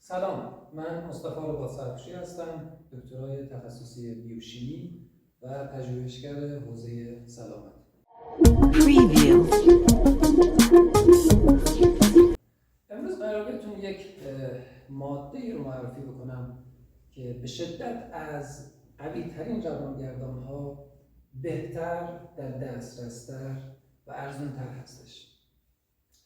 سلام، من مصطفی رباط هستم، دکترای تخصصی بیوشیمی و پژوهشگر حوزه سلامت. امروز قرار بهتون یک ماده رو معرفی بکنم که به شدت از قوی‌ترین روانگردان‌ها بهتر، در دسترس‌تر و ارزان‌تر هستش.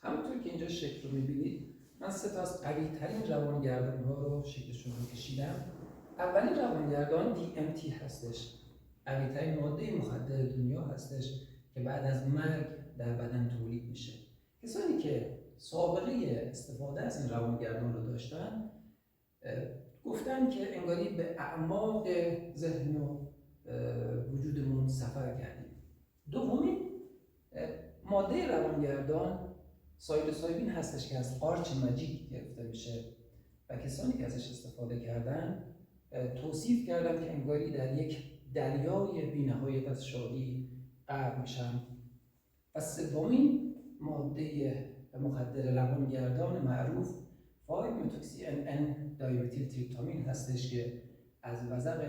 همونطور که اینجا شکل رو می‌بینید، من 3 تا از قوی‌ترین روانگردان‌ها رو شکلشون رو کشیدم. اولین روانگردان DMT هستش، قوی‌ترین ماده مخدر دنیا هستش که بعد از مرگ در بدن تولید میشه. کسانی که سابقه استفاده از این روانگردان رو داشتن گفتن که انگاری به اعماق ذهن و وجودمون سفر کردیم. دومین ماده روانگردان سایلوسایبین هستش که از قارچ مجیک گرفته میشه و کسانی که ازش استفاده کردن توصیف کردن که انگاری در یک دریای بی‌نهایت از شادی غرق میشن. و سومین ماده مخدر روانگردان معروف 5-متوکسی NN دایمتیل تریپتامین هستش که از وزغ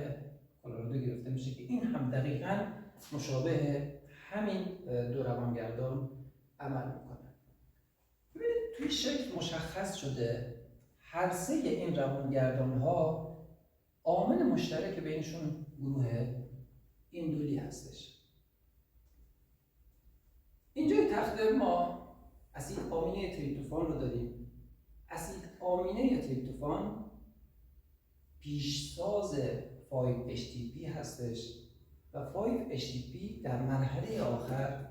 کلرادو گرفته میشه که این هم دقیقاً مشابه همین دو روانگردان عمل میکنه. ببینید توی شکل مشخص شده هر سه این روانگردان ها عامل مشترک بینشون گروه ایندولی هستش. اینجا تخته ما اسید آمینه تریپتوفان رو داریم. اسید آمینه تریپتوفان پیشساز 5-HTP هستش و 5-HTP در مرحله آخر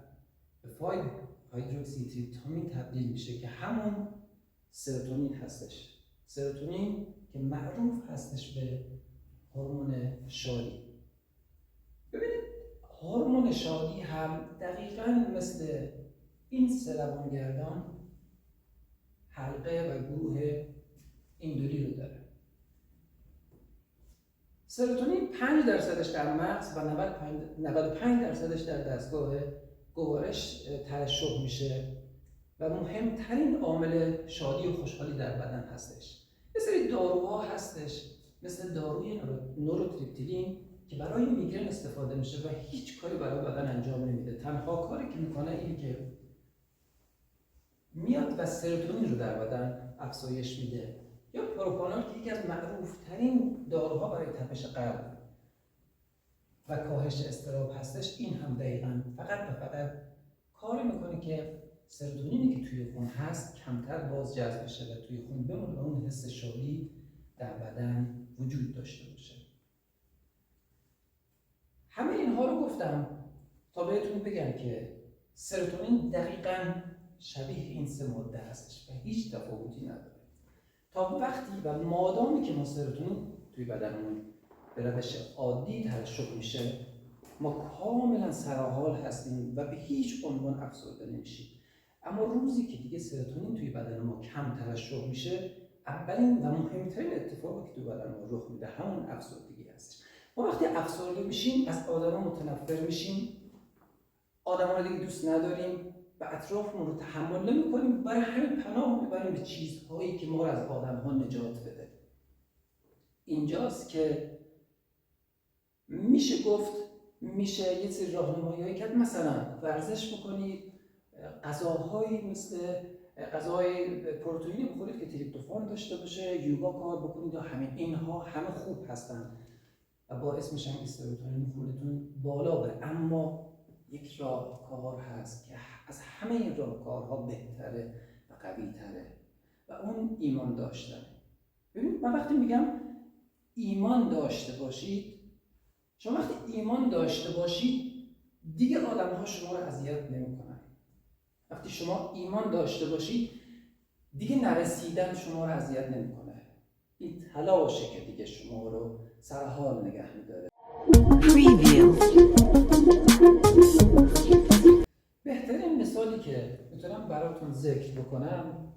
به 5-هیدروکسی تریپتامین تبدیل میشه که همون سروتونین هستش. سروتونین که معروف هستش به هورمون شادی. ببینید هورمون شادی هم دقیقاً مثل این سه روانگردان حلقه و گروه ایندولی رو داره. سروتونین 5% در مغز و 95% در دستگاه گوارش ترشح میشه و مهمترین عامل شادی و خوشحالی در بدن هستش. یه سری داروها هستش مثل داروی نوروتریپتیلین که برای میگرن استفاده میشه و هیچ کاری برای بدن انجام نمیده. تنها کاری که میکنه اینه که میاد و سروتونین رو در بدن افزایش میده. یا پروپانول که یکی از معروفترین داروها برای تپش قلب و کاهش اضطراب هستش، این هم دقیقاً فقط کار میکنه که سروتونینی که توی خون هست کمتر باز جذب بشه و توی خون بمونه و اون حس شادی در بدن وجود داشته باشه. همه اینها رو گفتم تا بهتون بگم که سروتونین دقیقاً شبیه این سه ماده هستش و هیچ تفاوتی نداره. تا وقتی و مادامی که ما سروتونین توی بدنمون به روش عادی ترشح میشه، ما کاملا سرحال هستیم و به هیچ عنوان افسرده نمیشیم. اما روزی که دیگه سروتونین توی بدن ما کم ترشح میشه، اولین و مهمترین اتفاقی که توی بدن ما رخ میده همون افسردگی هست. ما وقتی افسرده میشیم از آدما متنفر میشیم، آدما رو دیگه دوست نداریم و اطرافمون رو تحمل نمی‌کنیم، برای همین پناه میبریم به چیزهایی که ما رو از آدم‌ها نجات بده. اینجاست که میشه یه سری راهنمایی‌هایی کرد، مثلا ورزش بکنید، غذاهایی مثل غذای پروتئینی بخورید که تریپتوفان داشته باشه، یوگا کار بکنید و اینها همه خوب هستن و باعث میشن که سروتونین خونتون بالا بره. اما یک راهکار هست که از همه این راهکارها بهتره و قوی‌تره و اون ایمان داشتنه. ببینید من وقتی میگم ایمان داشته باشید، شما وقتی ایمان داشته باشید دیگه آدم‌ها شما رو اذیت نمی‌کنن. وقتی شما ایمان داشته باشید دیگه نرسیدن شما رو اذیت نمی‌کنه. این تلاشه که دیگه شما رو سر حال نگه می‌داره. بهترین مثالی که میتونم براتون ذکر بکنم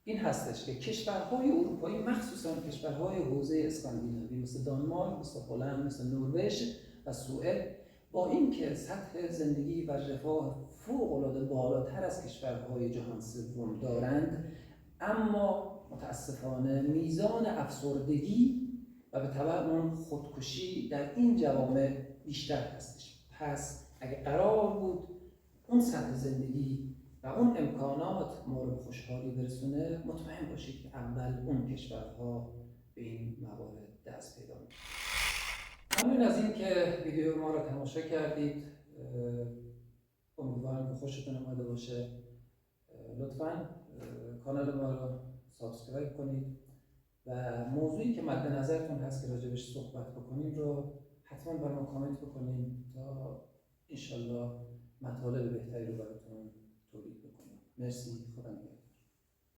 این هستش که کشورهای اروپایی، مخصوصا کشورهای حوزه اسکاندیناوی مثل دانمارک، مثل هلند، مثل نروژ و سوئد، با اینکه سطح زندگی و رفاه فوق‌العاده بالاتر از کشورهای جهان سوم دارند، اما متاسفانه میزان افسردگی و به تبع اون خودکشی در این جوامع بیشتر هستش. پس اگه قرار بود اون سطح زندگی و اون امکانات ما رو به خوشحالی برسونه، مطمئن باشید که اول اون کشورها به این موارد دست پیدا می‌کنن. ممنون از این که ویدیو ما رو تماشا کردید. امیدوارم که خوشتون اومده باشه. لطفاً کانال ما رو سابسکرایب کنید و موضوعی که مد نظرتون هست که راجبش صحبت بکنیم رو حتما برای ما کامنت بکنیم تا انشالله مطالب بهتری رو براتون تولید بکنیم. مرسی. خدا نگهدار.